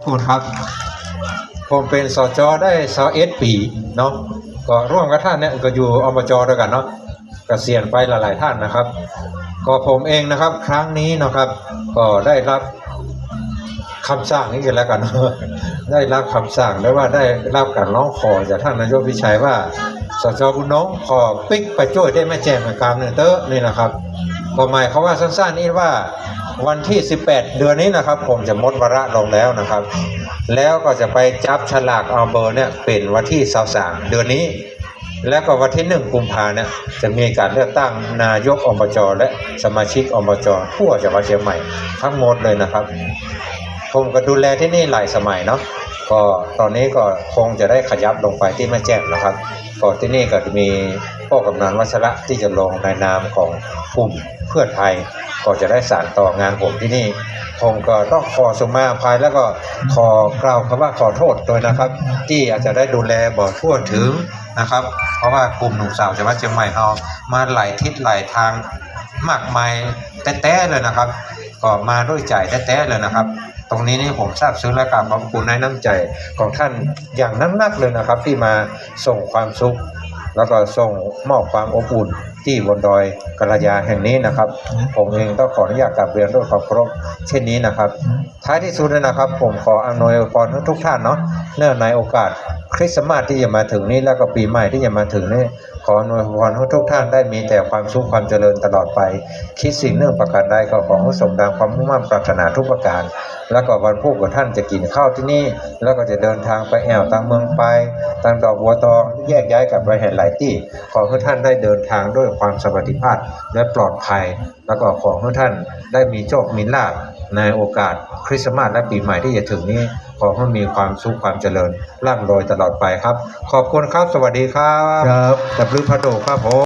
คุณครับผมเป็นสจได้21 ปีเนาะก็ร่วมกับท่านเนี่ยก็อยู่อบจด้วยกันเนาะเกษียณไปหลายๆท่านนะครับก็ผมเองนะครับครั้งนี้นะครับก็ได้รับคำสั่งนี้กันแล้วกันได้รับคำสั่งได้ว่าได้รับการร้องขอจากท่านนายกวิชัยว่าสจบุญน้องขอปิ๊กไปช่วยได้แม่แจ้งกลางเนี่ยเตอะนี่นะครับก็หมายเขาว่าสั้นๆนี่ว่าวันที่18 เดือนนี้นะครับผมจะหมดวาระลงแล้วนะครับแล้วก็จะไปจับฉลากเอาเบอร์เนี่ยเป็นวันที่23 เดือนนี้แล้วก็วันที่1 กุมภาเนี่ยจะมีการเลือกตั้งนายกอบจและสมาชิกอบจทั่วจังหวัดเชียงใหม่ทั้งหมดเลยนะครับผมก็ดูแลที่นี่หลายสมัยเนาะก็ตอนนี้ก็คงจะได้ขยับลงไปที่แม่แจ่มนะครับก็ที่นี่ก็จะมีพ่อกำนันวัชระที่จะลงในนามของกลุ่มเพื่อไทยก็จะได้สานต่องานผมที่นี่ผมก็ต้องขอสมาอภัยแล้วก็ขอกล่าวคำว่าขอโทษโดยนะครับที่อาจจะได้ดูแลบ่ทั่วถึงนะครับเพราะว่ากลุ่มหนุ่มสาวจังหวัดเชียงใหม่เรามาหลายทิศหลายทางมากมายแต้ๆเลยนะครับก็มาด้วยใจแต้ๆเลยนะครับตรงนี้นี่ผมทราบซึ้งและกราบขอบคุณในน้ำใจของท่านอย่างนักๆเลยนะครับที่มาส่งความสุขแล้วก็ส่งมอบความอบอุ่นที่บนดอยกระยาแห่งนี้นะครับผมเองต้องขออนุญาตกราบเรียนด้วยความเคารพเช่นนี้นะครับท้ายที่สุดนะครับผมขออำนวยพรทุกท่านเนาะเนื่องในโอกาสคริสต์มาสที่จะมาถึงนี้แล้วก็ปีใหม่ที่จะมาถึงนี้ขออำนวยพรทุกท่านได้มีแต่ความสุขความเจริญตลอดไปคิดสิ่งเนื่องประการใดก็ขอให้สมดังความมุ่งมั่นปรารถนาทุกประการแล้วก็วันพุธกับท่านจะกินข้าวที่นี่แล้วก็จะเดินทางไปแอวต่างเมืองไปต่างดอกบัวตองแยกย้ายกับไปแห่งหลายที่ขอให้ท่านได้เดินทางด้วยความสวัสดิภาพและปลอดภัยแล้วก็ขอให้ท่านได้มีโชคมีลาภในโอกาสคริสต์มาสและปีใหม่ที่จะถึงนี้ขอให้มีความสุขความเจริญร่ำรวยตลอดไปครับขอบคุณครับสวัสดีครับดับลือพระโดครับผม